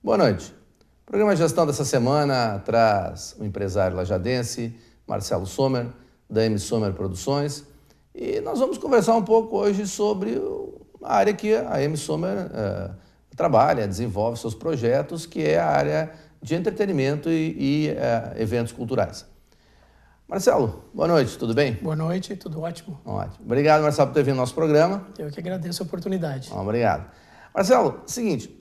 Boa noite. O programa Gestão dessa semana traz o empresário lajadense Marcelo Sommer, da M. Sommer Produções, e nós vamos conversar um pouco hoje sobre a área que a M. Sommer trabalha, desenvolve seus projetos, que é a área de entretenimento e eventos culturais. Marcelo, boa noite, tudo bem? Boa noite, tudo ótimo. Ótimo. Obrigado, Marcelo, por ter vindo ao nosso programa. Eu que agradeço a oportunidade. Obrigado. Marcelo, seguinte,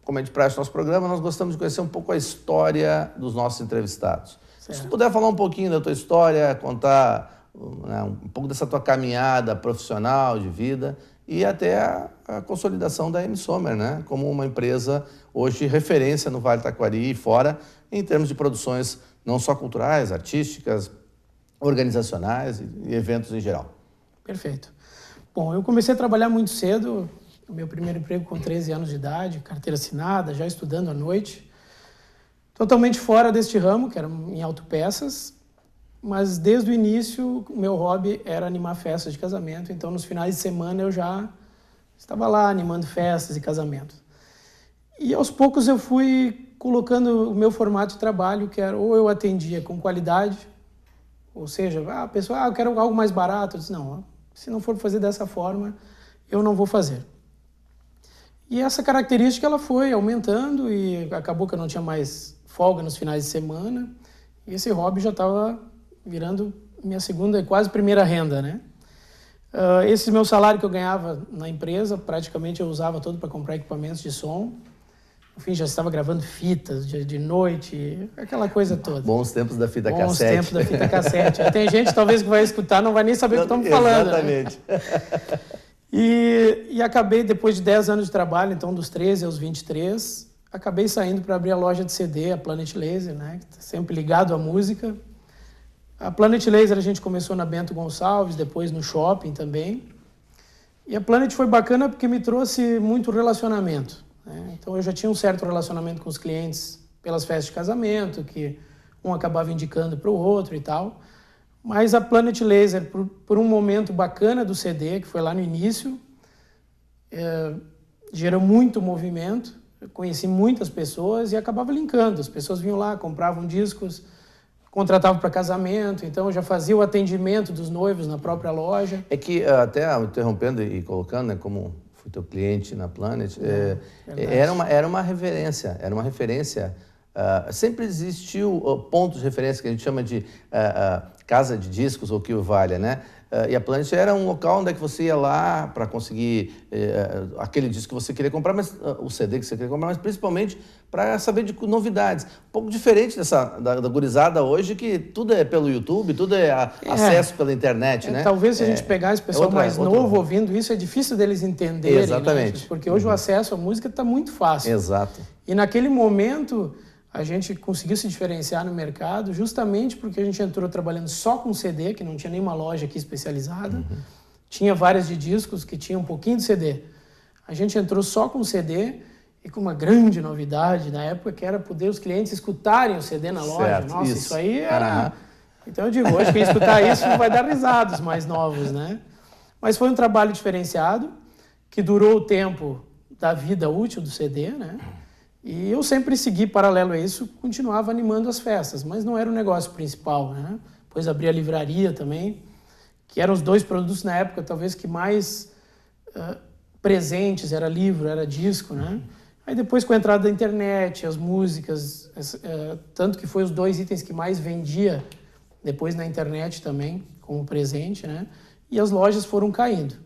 como é de praxe no nosso programa, nós gostamos de conhecer um pouco a história dos nossos entrevistados. Certo. Se tu puder falar um pouquinho da tua história, contar um pouco dessa tua caminhada profissional, de vida, e até a consolidação da M. Sommer, né? Como uma empresa hoje referência no Vale do Taquari e fora, em termos de produções não só culturais, artísticas, organizacionais e eventos em geral. Perfeito. Bom, eu comecei a trabalhar muito cedo, o meu primeiro emprego com 13 anos de idade, carteira assinada, já estudando à noite. Totalmente fora deste ramo, que era em autopeças, mas desde o início o meu hobby era animar festas de casamento, então nos finais de semana eu já estava lá animando festas e casamentos. E aos poucos eu fui colocando o meu formato de trabalho, que era ou eu atendia com qualidade, ou seja, a pessoa, eu quero algo mais barato. Eu disse, não, se não for fazer dessa forma, eu não vou fazer. E essa característica ela foi aumentando e acabou que eu não tinha mais folga nos finais de semana, e esse hobby já estava virando minha segunda e quase primeira renda, né? Esse meu salário que eu ganhava na empresa, praticamente eu usava todo para comprar equipamentos de som. Enfim, já estava gravando fitas de noite, aquela coisa toda. Bons tempos da fita cassete. Bons tempos da fita cassete. Tem gente, talvez, que vai escutar, não vai nem saber o que estamos falando. Exatamente. Né? E acabei, depois de 10 anos de trabalho, então dos 13 aos 23, acabei saindo para abrir a loja de CD, a Planet Laser, né? Sempre ligado à música. A Planet Laser a gente começou na Bento Gonçalves, depois no shopping também. E a Planet foi bacana porque me trouxe muito relacionamento. Então eu já tinha um certo relacionamento com os clientes pelas festas de casamento, que um acabava indicando para o outro e tal. Mas a Planet Laser, por um momento bacana do CD, que foi lá no início, gerou muito movimento, eu conheci muitas pessoas e acabava linkando. As pessoas vinham lá, compravam discos, contratavam para casamento, então eu já fazia o atendimento dos noivos na própria loja. É que, até interrompendo e colocando, né, como fui teu cliente na Planet, era uma referência, sempre existiu pontos de referência que a gente chama de casa de discos ou que o valha, né? E a Planet era um local onde é que você ia lá para conseguir aquele disco que você queria comprar, mas o CD que você queria comprar, mas principalmente para saber de novidades. Um pouco diferente da gurizada hoje, que tudo é pelo YouTube, tudo é acesso pela internet, né? Talvez se a gente pegar esse pessoal mais novo ouvindo isso, é difícil deles entenderem. Exatamente. Né? Porque hoje o acesso à música está muito fácil. Exato. E naquele momento a gente conseguiu se diferenciar no mercado justamente porque a gente entrou trabalhando só com CD, que não tinha nenhuma loja aqui especializada. Tinha várias de discos que tinham um pouquinho de CD. A gente entrou só com CD e com uma grande novidade na época, que era poder os clientes escutarem o CD na loja. Certo, Nossa, isso aí era... Então eu digo, hoje quem escutar isso vai dar risadas mais novos, né? Mas foi um trabalho diferenciado, que durou o tempo da vida útil do CD, né? E eu sempre segui paralelo a isso, continuava animando as festas, mas não era o negócio principal, né? Depois abri a livraria também, que eram os dois produtos na época, talvez que mais presentes, era livro, era disco, né? Aí depois com a entrada da internet, as músicas, tanto que foi os dois itens que mais vendia depois na internet também, como presente, né? E as lojas foram caindo.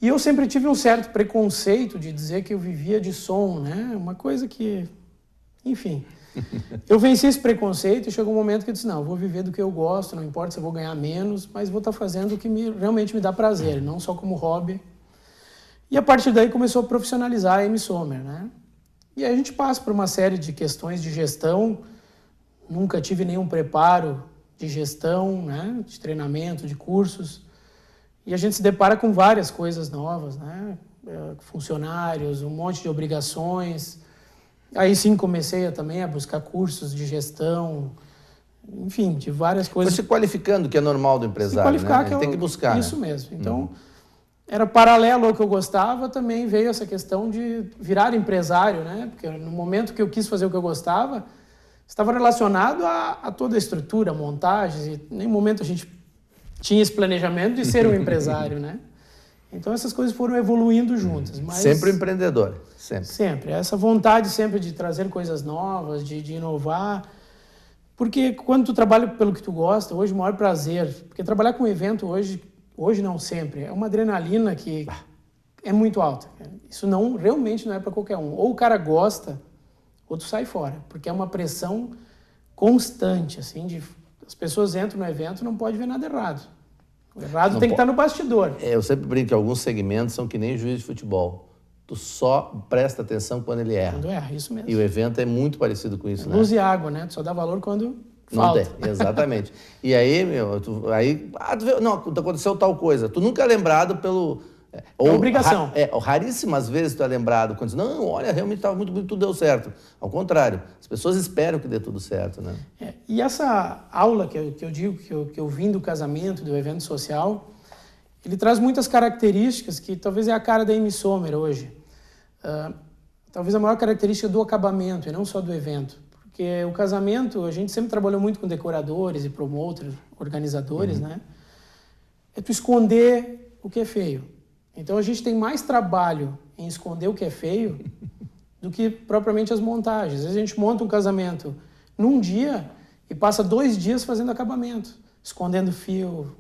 E eu sempre tive um certo preconceito de dizer que eu vivia de som, né? Uma coisa que... Enfim. Eu venci esse preconceito e chegou um momento que eu disse, não, eu vou viver do que eu gosto, não importa se eu vou ganhar menos, mas vou estar fazendo o que realmente me dá prazer, não só como hobby. E a partir daí começou a profissionalizar a M. Sommer, né? E aí a gente passa por uma série de questões de gestão, nunca tive nenhum preparo de gestão, né? De treinamento, de cursos. E a gente se depara com várias coisas novas, né? Funcionários, um monte de obrigações. Aí sim comecei também a buscar cursos de gestão, enfim, de várias coisas. Foi se qualificando, que é normal do empresário, se qualificar, né? Ele tem que buscar. Isso mesmo. Então, era paralelo ao que eu gostava, também veio essa questão de virar empresário, né? Porque no momento que eu quis fazer o que eu gostava, estava relacionado a toda a estrutura, montagens, e em nenhum momento a gente tinha esse planejamento de ser um empresário, né? Então essas coisas foram evoluindo juntas. Mas sempre empreendedor, sempre. Sempre. Essa vontade sempre de trazer coisas novas, de inovar. Porque quando tu trabalha pelo que tu gosta, hoje o maior prazer, porque trabalhar com evento hoje não sempre, é uma adrenalina que é muito alta. Isso realmente não é para qualquer um. Ou o cara gosta, ou tu sai fora, porque é uma pressão constante, assim, as pessoas entram no evento e não pode ver nada errado. O errado tem que estar no bastidor. Eu sempre brinco que alguns segmentos são que nem juiz de futebol. Tu só presta atenção quando ele erra. Quando erra, isso mesmo. E o evento é muito parecido com isso, né? Luz e água, né? Tu só dá valor quando não falta. Tem, exatamente. E aí, não, aconteceu tal coisa. Tu nunca é lembrado pelo... Ou obrigação. Raríssimas vezes tu é lembrado quando diz, não, olha, realmente estava muito bonito, tudo deu certo. Ao contrário, as pessoas esperam que dê tudo certo, né? E essa aula que eu digo, que eu vim do casamento, do evento social, ele traz muitas características que talvez é a cara da Amy Sommer hoje. Talvez a maior característica do acabamento, e não só do evento. Porque o casamento, a gente sempre trabalhou muito com decoradores e promoters, organizadores, né? É tu esconder o que é feio. Então a gente tem mais trabalho em esconder o que é feio do que propriamente as montagens. Às vezes a gente monta um casamento num dia e passa 2 dias fazendo acabamento, escondendo fio,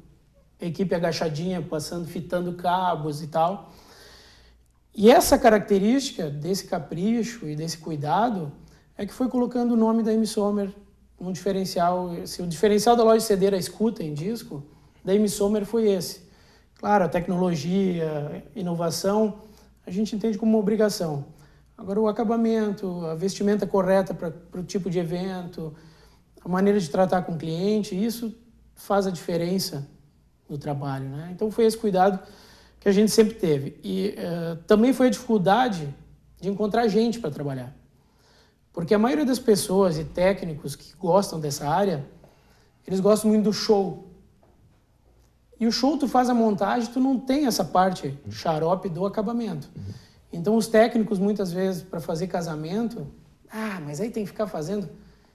a equipe agachadinha, fitando cabos e tal. E essa característica desse capricho e desse cuidado é que foi colocando o nome da Amy Sommer num diferencial. Se o diferencial da loja de CD era a escuta em disco, da Amy Sommer foi esse. Claro, a tecnologia, a inovação, a gente entende como uma obrigação. Agora, o acabamento, a vestimenta correta para o tipo de evento, a maneira de tratar com o cliente, isso faz a diferença no trabalho, né? Então, foi esse cuidado que a gente sempre teve. E também foi a dificuldade de encontrar gente para trabalhar. Porque a maioria das pessoas e técnicos que gostam dessa área, eles gostam muito do show. E o show, tu faz a montagem, tu não tem essa parte xarope do acabamento. Então, os técnicos, muitas vezes, para fazer casamento, mas aí tem que ficar fazendo,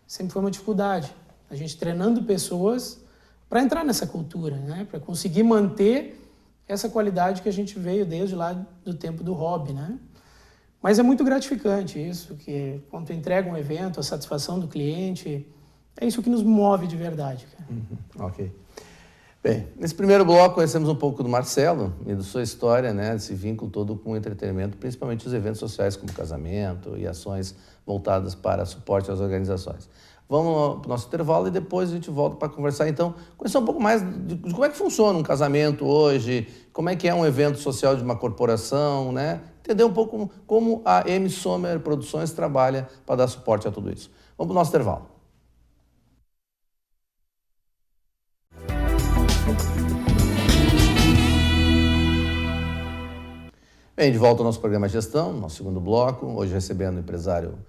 sempre foi uma dificuldade. A gente treinando pessoas para entrar nessa cultura, né? Para conseguir manter essa qualidade que a gente veio desde lá do tempo do hobby, né? Mas é muito gratificante isso, que quando tu entrega um evento, a satisfação do cliente, é isso que nos move de verdade, cara. Ok. Bem, nesse primeiro bloco conhecemos um pouco do Marcelo e da sua história, né, desse vínculo todo com o entretenimento, principalmente os eventos sociais como casamento e ações voltadas para suporte às organizações. Vamos para o nosso intervalo e depois a gente volta para conversar, então, conhecer um pouco mais de como é que funciona um casamento hoje, como é que é um evento social de uma corporação, né? Entender um pouco como a Amy Sommer Produções trabalha para dar suporte a tudo isso. Vamos para o nosso intervalo. Bem, de volta ao nosso programa Gestão, nosso segundo bloco, hoje recebendo o empresário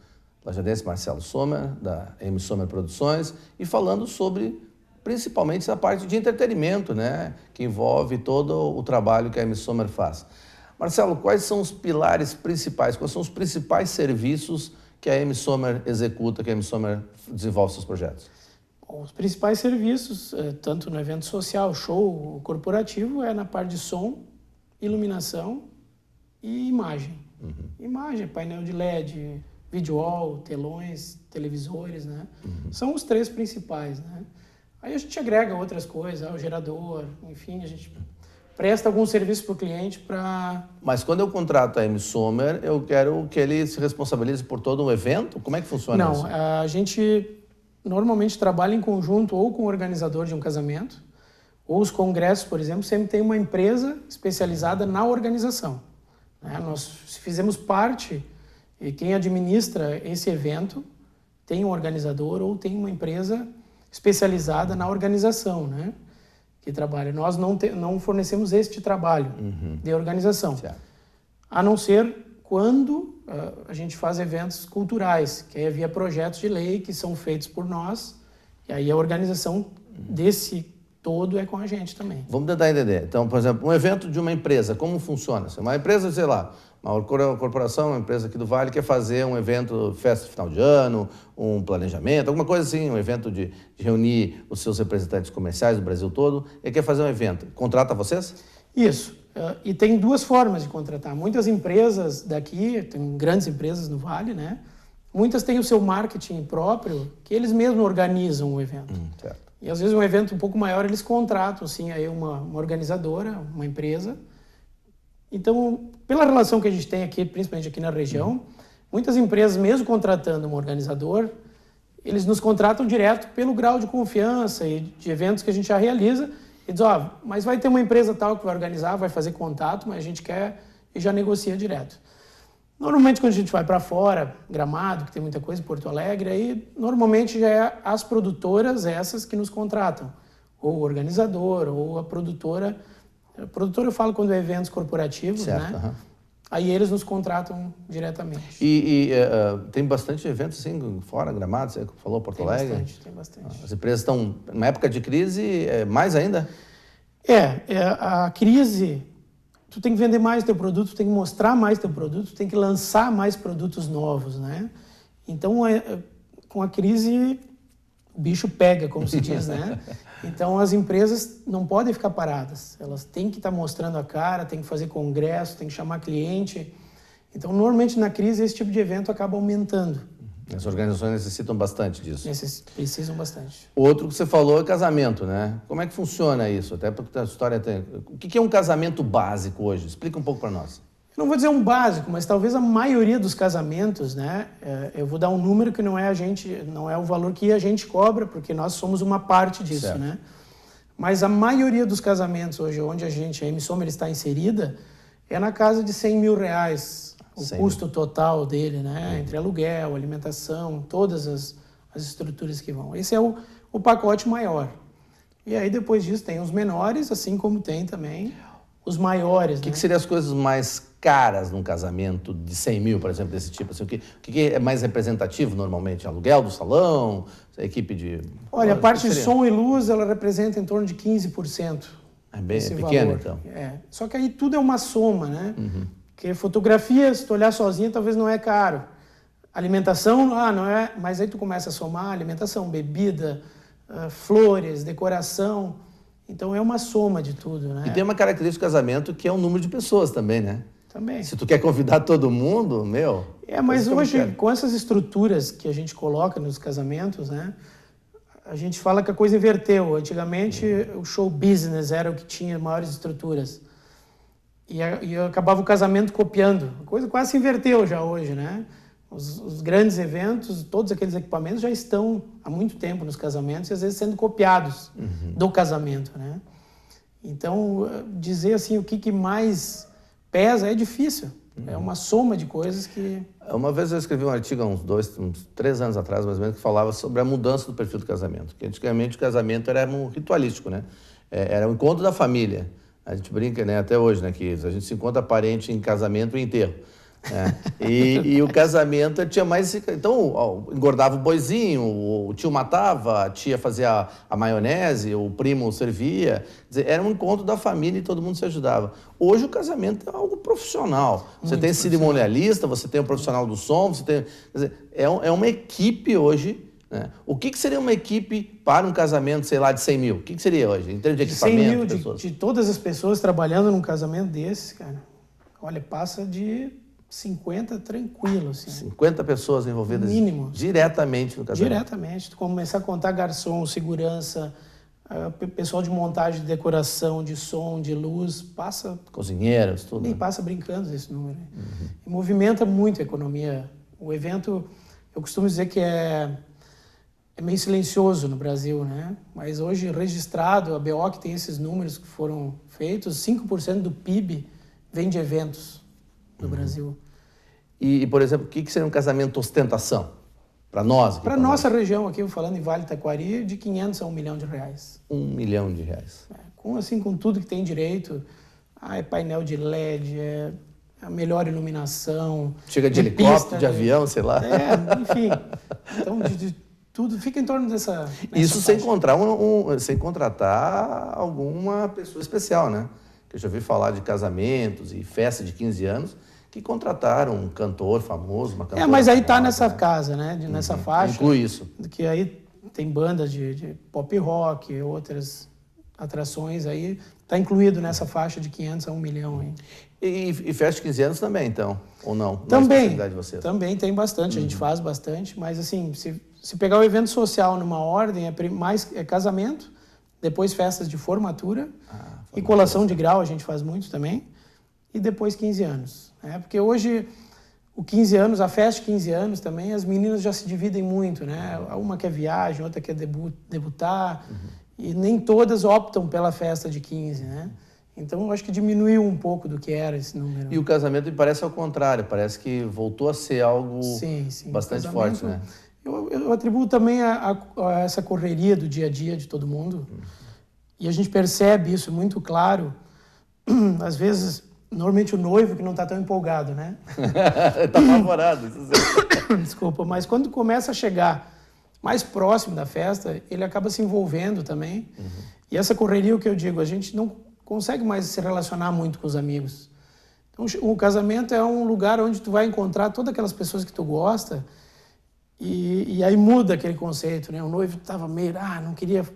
lajadense Marcelo Sommer, da Amy Sommer Produções, e falando sobre, principalmente, essa parte de entretenimento, né, que envolve todo o trabalho que a Amy Sommer faz. Marcelo, quais são os pilares principais, quais são os principais serviços que a Amy Sommer executa, que a Amy Sommer desenvolve seus projetos? Bom, os principais serviços, tanto no evento social, show, corporativo, é na parte de som, iluminação e imagem. Imagem, painel de LED, video wall, telões, televisores, né? São os 3 principais, né? Aí a gente agrega outras coisas, o gerador, enfim, a gente presta algum serviço para o cliente para... Mas quando eu contrato a Amy Sommer, eu quero que ele se responsabilize por todo um evento? Como é que funciona isso? Não, a gente normalmente trabalha em conjunto ou com o organizador de um casamento, ou os congressos, por exemplo, sempre tem uma empresa especializada na organização. Nós fizemos parte, e quem administra esse evento tem um organizador ou tem uma empresa especializada na organização, né? Que trabalha. Nós não fornecemos este trabalho de organização, certo. A não ser quando a gente faz eventos culturais, que é via projetos de lei que são feitos por nós, e aí a organização todo é com a gente também. Vamos tentar entender. Então, por exemplo, um evento de uma empresa, como funciona? Se uma empresa, sei lá, uma corporação, uma empresa aqui do Vale quer fazer um evento, festa de final de ano, um planejamento, alguma coisa assim, um evento de reunir os seus representantes comerciais do Brasil todo, e quer fazer um evento. Contrata vocês? Isso. E tem duas formas de contratar. Muitas empresas daqui, tem grandes empresas no Vale, né? Muitas têm o seu marketing próprio, que eles mesmos organizam o evento. Certo. E às vezes um evento um pouco maior, eles contratam, assim, aí uma organizadora, uma empresa. Então, pela relação que a gente tem aqui, principalmente aqui na região, muitas empresas, mesmo contratando um organizador, eles nos contratam direto pelo grau de confiança e de eventos que a gente já realiza. E diz, mas vai ter uma empresa tal que vai organizar, vai fazer contato, mas a gente quer e já negocia direto. Normalmente, quando a gente vai para fora, Gramado, que tem muita coisa, Porto Alegre, aí normalmente já é as produtoras essas que nos contratam. Ou o organizador, ou a produtora. A produtora eu falo quando é eventos corporativos, certo, né? Aí eles nos contratam diretamente. Tem bastante eventos assim, fora Gramado, você falou, Porto Alegre? Tem bastante. As empresas estão, numa época de crise, mais ainda? A crise, tu tem que vender mais teu produto, tu tem que mostrar mais teu produto, tu tem que lançar mais produtos novos, né? Então, com a crise, o bicho pega, como se diz, né? Então, as empresas não podem ficar paradas. Elas têm que estar mostrando a cara, têm que fazer congresso, têm que chamar cliente. Então, normalmente, na crise, esse tipo de evento acaba aumentando. As organizações necessitam bastante disso. Precisam bastante. Outro que você falou é casamento, né? Como é que funciona isso? Até porque a história tem... O que é um casamento básico hoje? Explica um pouco para nós. Eu não vou dizer um básico, mas talvez a maioria dos casamentos, né? Eu vou dar um número que não é o valor que a gente cobra, porque nós somos uma parte disso, certo, né? Mas a maioria dos casamentos hoje, onde a Emissoma está inserida, é na casa de R$100 mil, o custo total dele, né? Entre aluguel, alimentação, todas as estruturas que vão. Esse é o pacote maior. E aí depois disso tem os menores, assim como tem também os maiores. O que seriam as coisas mais caras num casamento de R$100 mil, por exemplo, desse tipo? Assim, o que é mais representativo normalmente? Aluguel do salão? A equipe de... Olha, a parte de som e luz, ela representa em torno de 15%. É bem pequeno, então. Só que aí tudo é uma soma, né? Porque fotografia, se tu olhar sozinha, talvez não é caro. Alimentação, não é... Mas aí tu começa a somar alimentação, bebida, flores, decoração... Então, é uma soma de tudo, né? E tem uma característica do casamento que é o número de pessoas também, né? Também. Se tu quer convidar todo mundo, meu... Mas hoje, com essas estruturas que a gente coloca nos casamentos, né? A gente fala que a coisa inverteu. Antigamente, o show business era o que tinha maiores estruturas. E acabava o casamento copiando. A coisa quase se inverteu já hoje, né? Os grandes eventos, todos aqueles equipamentos já estão há muito tempo nos casamentos e às vezes sendo copiados do casamento, né? Então, dizer assim o que mais pesa é difícil. É uma soma de coisas que... Uma vez eu escrevi um artigo há uns 3 anos atrás, mais ou menos, que falava sobre a mudança do perfil do casamento. Porque antigamente o casamento era um ritualístico, né? Era o encontro da família. A gente brinca, né, até hoje, né, que a gente se encontra parente em casamento e enterro. E o casamento tinha mais... Então, engordava o boizinho, o tio matava, a tia fazia a maionese, o primo servia. Quer dizer, era um encontro da família e todo mundo se ajudava. Hoje o casamento é algo profissional. Você tem cerimonialista, você tem o profissional do som, você tem... Quer dizer, é uma equipe hoje, né? O que seria uma equipe para um casamento, sei lá, de 100 mil? O que seria hoje, em termos de equipamento? 100 mil de todas as pessoas trabalhando num casamento desse, cara, olha, passa de 50 tranquilo, assim. 50 pessoas envolvidas mínimo, diretamente no casamento? Diretamente. Tu começar a contar garçom, segurança, pessoal de montagem, de decoração, de som, de luz, passa... Cozinheiros, tudo. Nem passa brincando esse número. E movimenta muito a economia. O evento, eu costumo dizer que é meio silencioso no Brasil, né? Mas hoje, registrado, a BO que tem esses números que foram feitos, 5% do PIB vem de eventos no Brasil. E, por exemplo, o que seria um casamento ostentação? Para nós? Para a nossa região aqui, falando em Vale Taquari, de 500 a R$1 milhão. R$1 milhão. Com tudo que tem direito. É painel de LED, é a melhor iluminação. Chega de helicóptero, de avião, sei lá. Enfim. Então, tudo fica em torno dessa... Isso sem sem contratar alguma pessoa especial, né? Eu já ouvi falar de casamentos e festa de 15 anos que contrataram um cantor famoso, uma cantora mas aí famosa, tá nessa né? casa, né? Nessa faixa. Inclui isso. Que aí tem bandas de pop rock, outras atrações aí. Tá incluído nessa faixa de 500 a 1 milhão. Hein? E festa de 15 anos também, então? Ou não? Também, de vocês? também tem bastante. A gente faz bastante, mas assim, se pegar o evento social numa ordem, é casamento, depois festas de formatura e colação de grau, a gente faz muito também, e depois 15 anos. Né? Porque hoje, o 15 anos, a festa de 15 anos também, as meninas já se dividem muito, né? Uma quer viagem, outra quer debutar, e nem todas optam pela festa de 15, né? Então, eu acho que diminuiu um pouco do que era esse número. E o casamento me parece ao contrário, parece que voltou a ser algo bastante forte, né? Eu atribuo também a essa correria do dia a dia de todo mundo. E a gente percebe isso muito claro. Às vezes, normalmente o noivo que não está tão empolgado, né? Está apavorado. Desculpa, mas quando começa a chegar mais próximo da festa, ele acaba se envolvendo também. E essa correria, o que eu digo, a gente não consegue mais se relacionar muito com os amigos. Então, o casamento é um lugar onde tu vai encontrar todas aquelas pessoas que tu gosta. E aí muda aquele conceito, né? O noivo estava meio, não queria,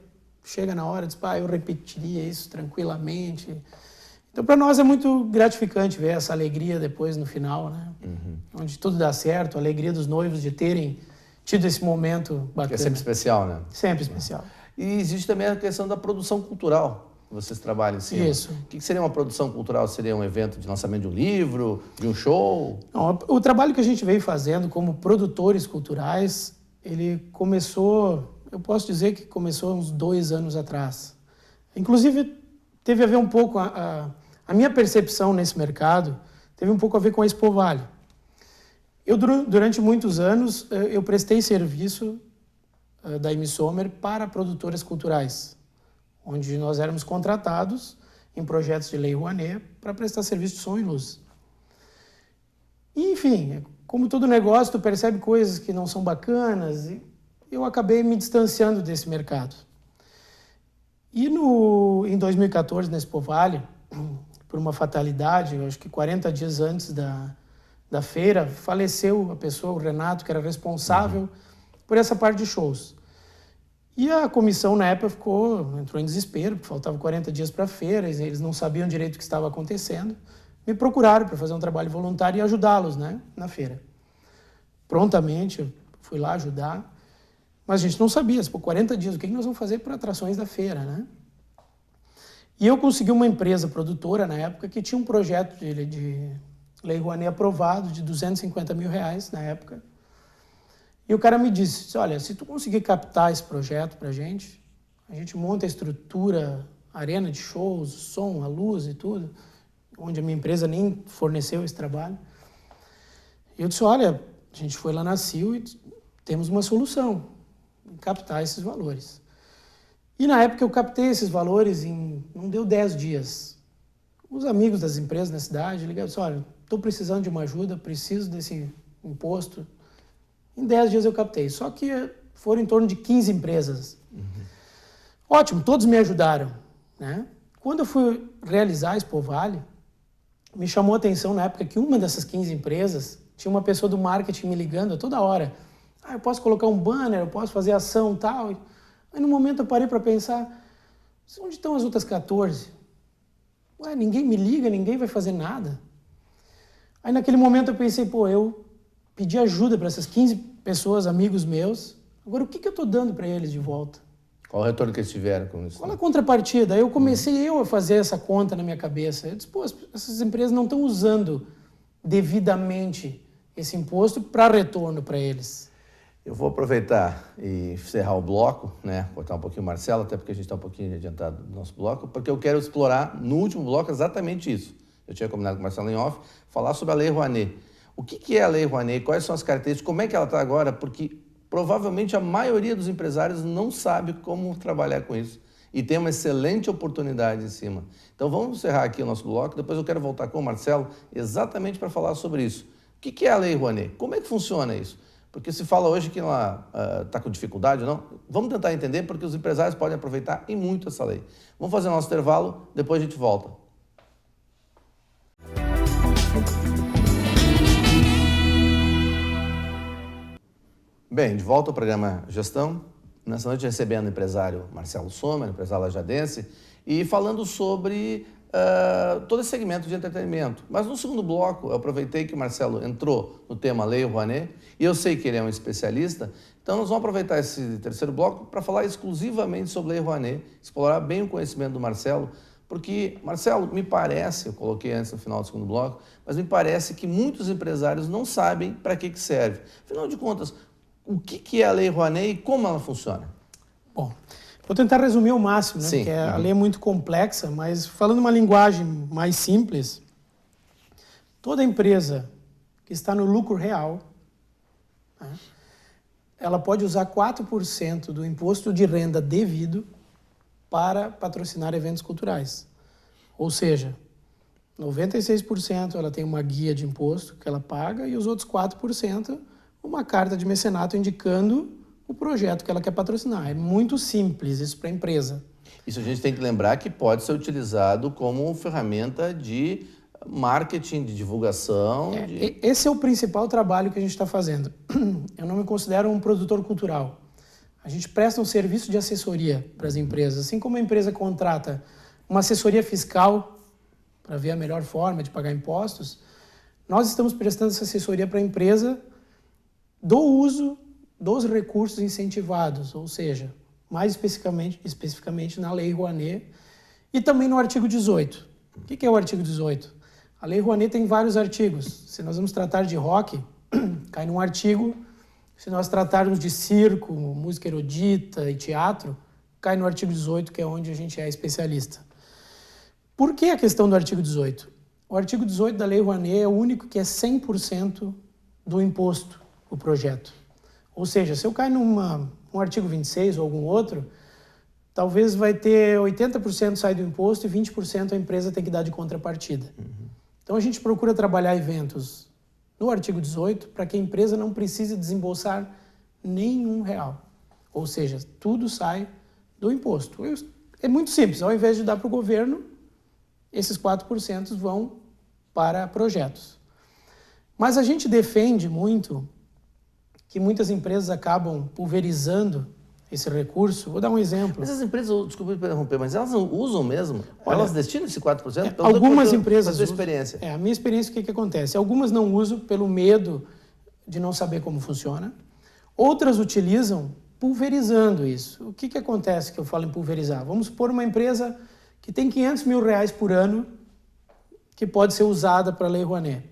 chega na hora, diz, eu repetiria isso tranquilamente. Então, para nós é muito gratificante ver essa alegria depois no final, né? Onde tudo dá certo, a alegria dos noivos de terem tido esse momento bacana. Que é sempre especial, né? Sempre especial. E existe também a questão da produção cultural. Vocês trabalham em cima. Isso. O que seria uma produção cultural? Seria um evento de lançamento de um livro, de um show? Não, o trabalho que a gente veio fazendo como produtores culturais, ele começou, eu posso dizer que começou uns 2 anos atrás. Inclusive, teve a ver um pouco, a minha percepção nesse mercado, teve um pouco a ver com a Expo Vale. Eu, durante muitos anos, eu prestei serviço da Imissomer para produtoras culturais, onde nós éramos contratados em projetos de Lei Rouanet para prestar serviço de som e luz. E, enfim, como todo negócio, tu percebe coisas que não são bacanas, e eu acabei me distanciando desse mercado. E em 2014, na Expo Vale, por uma fatalidade, eu acho que 40 dias antes da feira, faleceu a pessoa, o Renato, que era responsável por essa parte de shows. E a comissão, na época, entrou em desespero, porque faltavam 40 dias para a feira, eles não sabiam direito o que estava acontecendo. Me procuraram para fazer um trabalho voluntário e ajudá-los, né, na feira. Prontamente, eu fui lá ajudar, mas a gente não sabia, por 40 dias, o que nós vamos fazer para atrações da feira, né? E eu consegui uma empresa produtora, na época, que tinha um projeto de Lei Rouanet aprovado, de R$250 mil, na época. E o cara me disse, olha, se tu conseguir captar esse projeto para a gente monta a estrutura, arena de shows, som, a luz e tudo, onde a minha empresa nem forneceu esse trabalho. E eu disse, olha, a gente foi lá na CIL e temos uma solução, em captar esses valores. E na época eu captei esses valores não deu 10 dias. Os amigos das empresas na cidade ligaram e disseram, olha, estou precisando de uma ajuda, preciso desse imposto. Em 10 dias eu captei, só que foram em torno de 15 empresas. Ótimo, todos me ajudaram, né? Quando eu fui realizar a Expo Vale, me chamou a atenção na época que uma dessas 15 empresas tinha uma pessoa do marketing me ligando a toda hora. Eu posso colocar um banner, eu posso fazer ação e tal. Aí no momento eu parei para pensar, onde estão as outras 14? Ninguém me liga, ninguém vai fazer nada. Aí naquele momento eu pensei, eu pedi ajuda para essas 15 pessoas, amigos meus. Agora, o que eu estou dando para eles de volta? Qual o retorno que eles tiveram com isso? Qual a contrapartida? Aí eu comecei a fazer essa conta na minha cabeça. Eu disse, essas empresas não estão usando devidamente esse imposto para retorno para eles. Eu vou aproveitar e encerrar o bloco, né? Cortar um pouquinho o Marcelo, até porque a gente está um pouquinho adiantado do nosso bloco, porque eu quero explorar no último bloco exatamente isso. Eu tinha combinado com o Marcelo em off, falar sobre a Lei Rouanet. O que é a Lei Rouanet? Quais são as características? Como é que ela está agora? Porque provavelmente a maioria dos empresários não sabe como trabalhar com isso. E tem uma excelente oportunidade em cima. Então vamos encerrar aqui o nosso bloco, depois eu quero voltar com o Marcelo exatamente para falar sobre isso. O que é a Lei Rouanet? Como é que funciona isso? Porque se fala hoje que ela está com dificuldade, não? Vamos tentar entender, porque os empresários podem aproveitar e muito essa lei. Vamos fazer nosso intervalo, depois a gente volta. Bem, de volta ao programa Gestão. Nessa noite recebendo o empresário Marcelo Sommer, empresário lajadense, e falando sobre todo esse segmento de entretenimento. Mas no segundo bloco, eu aproveitei que o Marcelo entrou no tema Lei Rouanet, e eu sei que ele é um especialista, então nós vamos aproveitar esse terceiro bloco para falar exclusivamente sobre Lei Rouanet, explorar bem o conhecimento do Marcelo, porque, Marcelo, me parece, eu coloquei antes no final do segundo bloco, mas me parece que muitos empresários não sabem para que serve. Afinal de contas, o que é a Lei Rouanet e como ela funciona? Bom, vou tentar resumir ao máximo, né? Sim. Porque a lei é muito complexa, mas falando uma linguagem mais simples, toda empresa que está no lucro real, né, ela pode usar 4% do imposto de renda devido para patrocinar eventos culturais. Ou seja, 96% ela tem uma guia de imposto que ela paga e os outros 4% uma carta de mecenato indicando o projeto que ela quer patrocinar. É muito simples isso para a empresa. Isso a gente tem que lembrar que pode ser utilizado como ferramenta de marketing, de divulgação. Esse é o principal trabalho que a gente está fazendo. Eu não me considero um produtor cultural. A gente presta um serviço de assessoria para as empresas. Assim como a empresa contrata uma assessoria fiscal para ver a melhor forma de pagar impostos, nós estamos prestando essa assessoria para a empresa do uso dos recursos incentivados, ou seja, mais especificamente na Lei Rouanet e também no artigo 18. O que é o artigo 18? A Lei Rouanet tem vários artigos. Se nós vamos tratar de rock, cai num artigo. Se nós tratarmos de circo, música erudita e teatro, cai no artigo 18, que é onde a gente é especialista. Por que a questão do artigo 18? O artigo 18 da Lei Rouanet é o único que é 100% do imposto, o projeto. Ou seja, se eu cair num artigo 26 ou algum outro, talvez vai ter 80% sai do imposto e 20% a empresa tem que dar de contrapartida. Então a gente procura trabalhar eventos no artigo 18 para que a empresa não precise desembolsar nenhum real. Ou seja, tudo sai do imposto. É muito simples, ao invés de dar para o governo, esses 4% vão para projetos. Mas a gente defende muito que muitas empresas acabam pulverizando esse recurso. Vou dar um exemplo. Mas as empresas, desculpa me interromper, mas elas não usam mesmo? Olha, elas destinam esse 4%? Algumas empresas usam. A sua experiência. A minha experiência, o que acontece? Algumas não usam pelo medo de não saber como funciona. Outras utilizam pulverizando isso. O que acontece que eu falo em pulverizar? Vamos supor uma empresa que tem R$500 mil por ano que pode ser usada para a Lei Rouanet.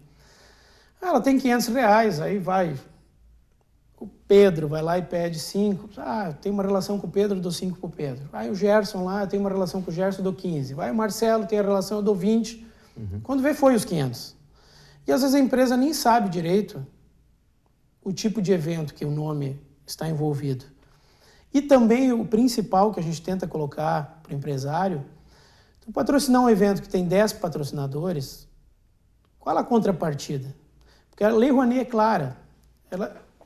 Ela tem R$500, aí vai... O Pedro vai lá e pede 5. Tem uma relação com o Pedro, eu dou 5 para o Pedro. Vai o Gerson lá, tem uma relação com o Gerson, eu dou 15. Vai o Marcelo, tem a relação, eu dou 20. Quando vê, foi os 500. E às vezes a empresa nem sabe direito o tipo de evento que o nome está envolvido. E também o principal que a gente tenta colocar para o empresário, então, patrocinar um evento que tem 10 patrocinadores, qual a contrapartida? Porque a Lei Rouanet é clara.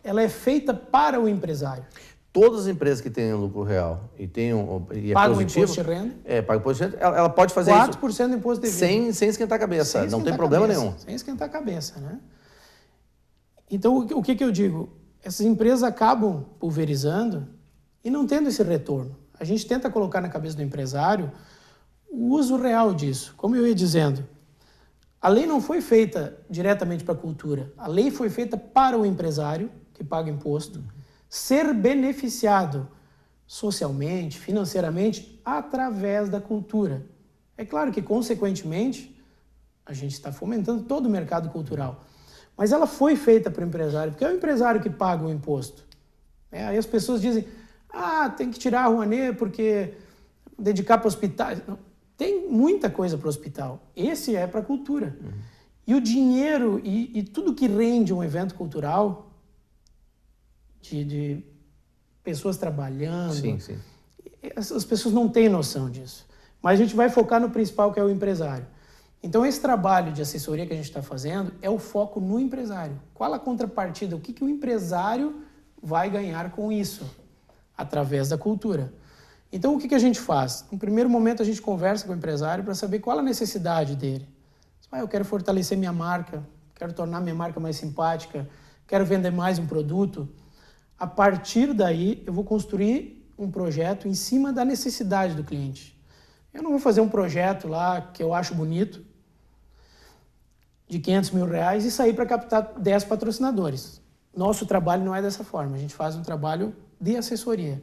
Ela é feita para o empresário. Todas as empresas que têm lucro real e é pagam positivo, imposto de renda. Pagam imposto de renda, ela pode fazer 4% do imposto de renda sem esquentar a cabeça, não tem problema nenhum. Sem esquentar a cabeça, né? Então, o que eu digo? Essas empresas acabam pulverizando e não tendo esse retorno. A gente tenta colocar na cabeça do empresário o uso real disso. Como eu ia dizendo, a lei não foi feita diretamente para a cultura. A lei foi feita para o empresário, que paga imposto, ser beneficiado socialmente, financeiramente, através da cultura. É claro que, consequentemente, a gente está fomentando todo o mercado cultural. Mas ela foi feita para o empresário, porque é o empresário que paga o imposto. Aí as pessoas dizem, tem que tirar a Rouanet porque dedicar para hospitais. Não, tem muita coisa para o hospital. Esse é para a cultura. E o dinheiro e tudo que rende um evento cultural, de pessoas trabalhando, sim. As pessoas não têm noção disso. Mas a gente vai focar no principal, que é o empresário. Então, esse trabalho de assessoria que a gente está fazendo é o foco no empresário. Qual a contrapartida? O que o empresário vai ganhar com isso? Através da cultura. Então, o que a gente faz? No primeiro momento, a gente conversa com o empresário para saber qual a necessidade dele. Eu quero fortalecer minha marca, quero tornar minha marca mais simpática, quero vender mais um produto. A partir daí, eu vou construir um projeto em cima da necessidade do cliente. Eu não vou fazer um projeto lá que eu acho bonito, de R$500 mil e sair para captar 10 patrocinadores. Nosso trabalho não é dessa forma, a gente faz um trabalho de assessoria,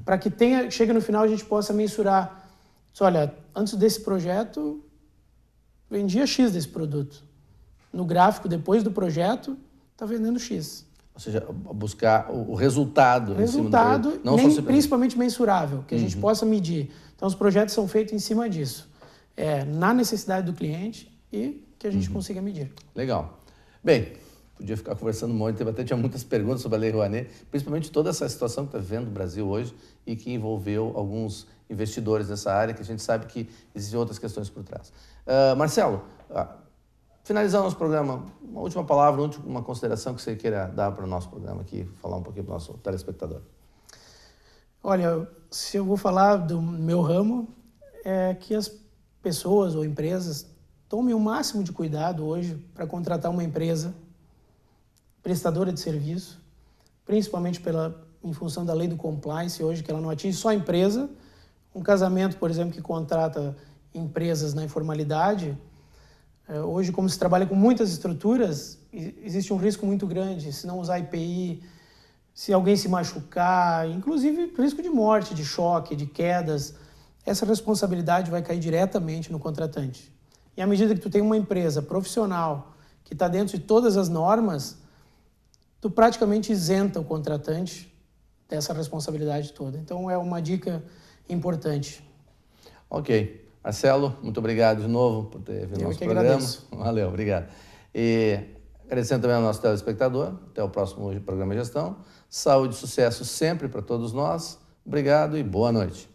para que chegue no final a gente possa mensurar, olha, antes desse projeto, vendia X desse produto. No gráfico, depois do projeto, está vendendo X. Ou seja, buscar o resultado. Resultado, principalmente mensurável, que a gente possa medir. Então, os projetos são feitos em cima disso. Na necessidade do cliente e que a gente consiga medir. Legal. Bem, podia ficar conversando muito, até tinha muitas perguntas sobre a Lei Rouanet, principalmente toda essa situação que está vivendo o Brasil hoje e que envolveu alguns investidores nessa área, que a gente sabe que existem outras questões por trás. Marcelo, finalizando nosso programa, uma última palavra, uma consideração que você queira dar para o nosso programa aqui, falar um pouquinho para o nosso telespectador. Olha, se eu vou falar do meu ramo, é que as pessoas ou empresas tomem o máximo de cuidado hoje para contratar uma empresa prestadora de serviço, principalmente em função da lei do compliance hoje, que ela não atinge só a empresa. Um casamento, por exemplo, que contrata empresas na informalidade, hoje, como se trabalha com muitas estruturas, existe um risco muito grande, se não usar IPI, se alguém se machucar, inclusive risco de morte, de choque, de quedas, essa responsabilidade vai cair diretamente no contratante. E à medida que tu tem uma empresa profissional que está dentro de todas as normas, tu praticamente isenta o contratante dessa responsabilidade toda. Então, é uma dica importante. Ok. Marcelo, muito obrigado de novo por ter vindo ao nosso programa. Agradeço. Valeu, obrigado. E agradecendo também ao nosso telespectador. Até o próximo programa de gestão. Saúde e sucesso sempre para todos nós. Obrigado e boa noite.